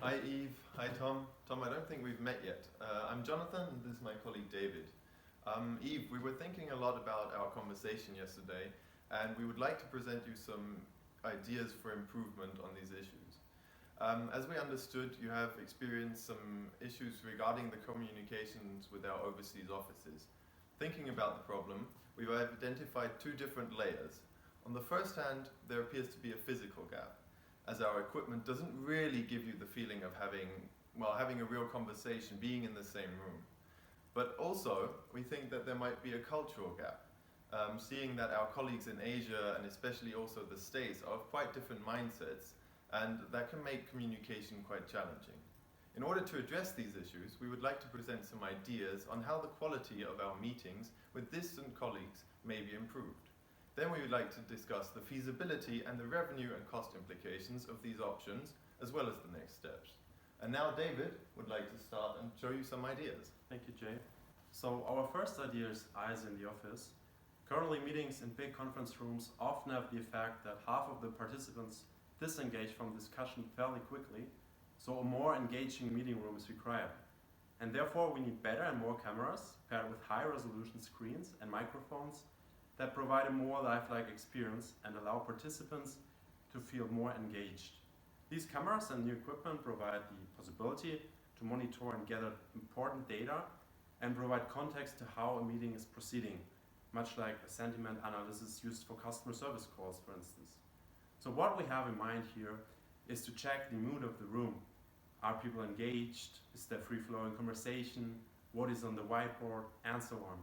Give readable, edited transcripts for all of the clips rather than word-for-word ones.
Hi Eve, hi Tom. Tom, I don't think we've met yet. I'm Jonathan and this is my colleague David. Eve, we were thinking a lot about our conversation yesterday and we would like to present you some ideas for improvement on these issues. As we understood, you have experienced some issues regarding the communications with our overseas offices. Thinking about the problem, we've identified two different layers. On the first hand, there appears to be a physical gap, as our equipment doesn't really give you the feeling of having a real conversation, being in the same room. But also, we think that there might be a cultural gap, seeing that our colleagues in Asia and especially also the States are of quite different mindsets, and that can make communication quite challenging. In order to address these issues, we would like to present some ideas on how the quality of our meetings with distant colleagues may be improved. Then we would like to discuss the feasibility and the revenue and cost implications of these options, as well as the next steps. And now David would like to start and show you some ideas. Thank you, Jay. So our first idea is eyes in the office. Currently, meetings in big conference rooms often have the effect that half of the participants disengage from discussion fairly quickly, so a more engaging meeting room is required. And therefore, we need better and more cameras paired with high-resolution screens and microphones that provide a more lifelike experience and allow participants to feel more engaged. These cameras and new equipment provide the possibility to monitor and gather important data and provide context to how a meeting is proceeding, much like a sentiment analysis used for customer service calls, for instance. So what we have in mind here is to check the mood of the room. Are people engaged? Is there free-flowing conversation? What is on the whiteboard? And so on.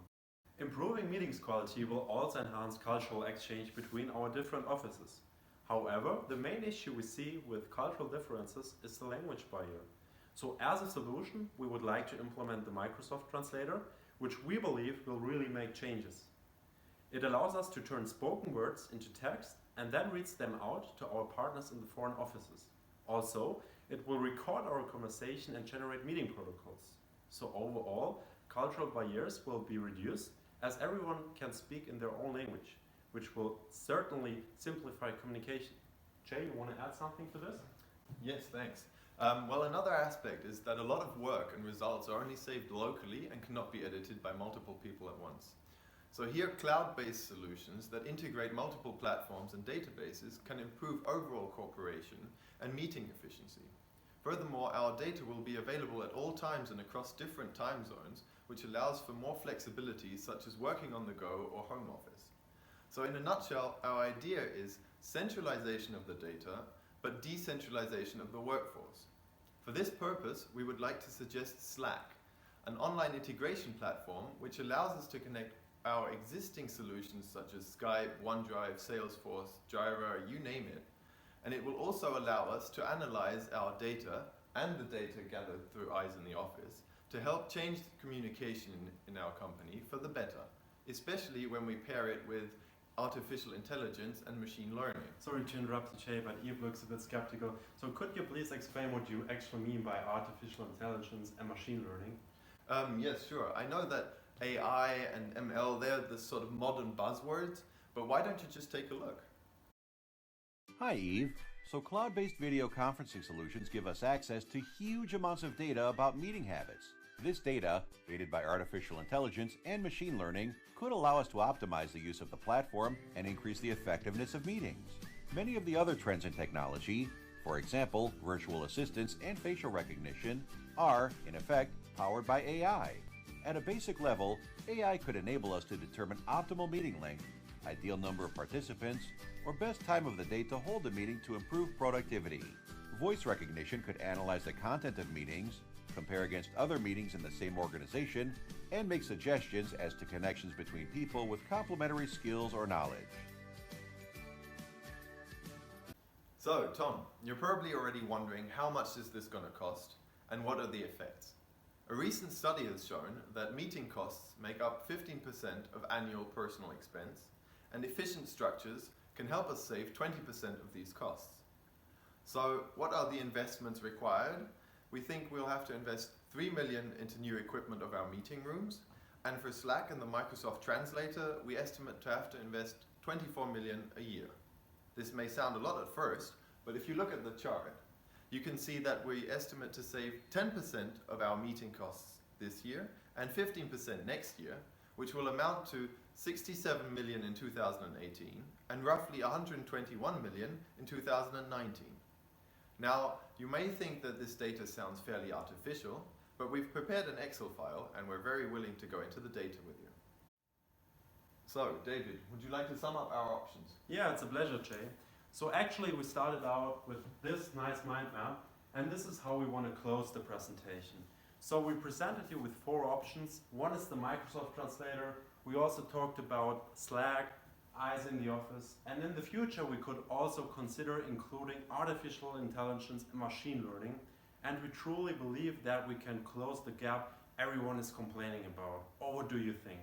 Improving meetings quality will also enhance cultural exchange between our different offices. However, the main issue we see with cultural differences is the language barrier. So as a solution, we would like to implement the Microsoft Translator, which we believe will really make changes. It allows us to turn spoken words into text and then reads them out to our partners in the foreign offices. Also, it will record our conversation and generate meeting protocols. So overall, cultural barriers will be reduced as everyone can speak in their own language, which will certainly simplify communication. Jay, you want to add something to this? Yes, thanks. Well, another aspect is that a lot of work and results are only saved locally and cannot be edited by multiple people at once. So here, cloud-based solutions that integrate multiple platforms and databases can improve overall cooperation and meeting efficiency. Furthermore, our data will be available at all times and across different time zones, which allows for more flexibility, such as working on the go or home office. So in a nutshell, our idea is centralization of the data, but decentralization of the workforce. For this purpose, we would like to suggest Slack, an online integration platform which allows us to connect our existing solutions such as Skype, OneDrive, Salesforce, Jira, you name it. And it will also allow us to analyze our data and the data gathered through eyes in the office to help change the communication in our company for the better, especially when we pair it with artificial intelligence and machine learning. Sorry to interrupt you, Jay, but Eve looks a bit skeptical. So could you please explain what you actually mean by artificial intelligence and machine learning? Yes, sure. I know that AI and ML, they're the sort of modern buzzwords, but why don't you just take a look? Hi, Eve. So cloud-based video conferencing solutions give us access to huge amounts of data about meeting habits. This data, aided by artificial intelligence and machine learning, could allow us to optimize the use of the platform and increase the effectiveness of meetings. Many of the other trends in technology, for example, virtual assistants and facial recognition, are, in effect, powered by AI. At a basic level, AI could enable us to determine optimal meeting length, ideal number of participants, or best time of the day to hold a meeting to improve productivity. Voice recognition could analyze the content of meetings, compare against other meetings in the same organization, and make suggestions as to connections between people with complementary skills or knowledge. So, Tom, you're probably already wondering how much is this going to cost and what are the effects? A recent study has shown that meeting costs make up 15% of annual personal expense, and efficient structures can help us save 20% of these costs. So, what are the investments required? We think we'll have to invest $3 million into new equipment of our meeting rooms, and for Slack and the Microsoft Translator, we estimate to have to invest $24 million a year. This may sound a lot at first, but if you look at the chart, you can see that we estimate to save 10% of our meeting costs this year and 15% next year, which will amount to 67 million in 2018 and roughly 121 million in 2019. Now, you may think that this data sounds fairly artificial, but we've prepared an Excel file and we're very willing to go into the data with you. So, David, would you like to sum up our options? Yeah, it's a pleasure, Jay. So actually we started out with this nice mind map, and this is how we want to close the presentation. So we presented you with 4 options. One is the Microsoft Translator. We also talked about Slack, eyes in the office, and in the future we could also consider including artificial intelligence and machine learning, and we truly believe that we can close the gap everyone is complaining about. Or what do you think?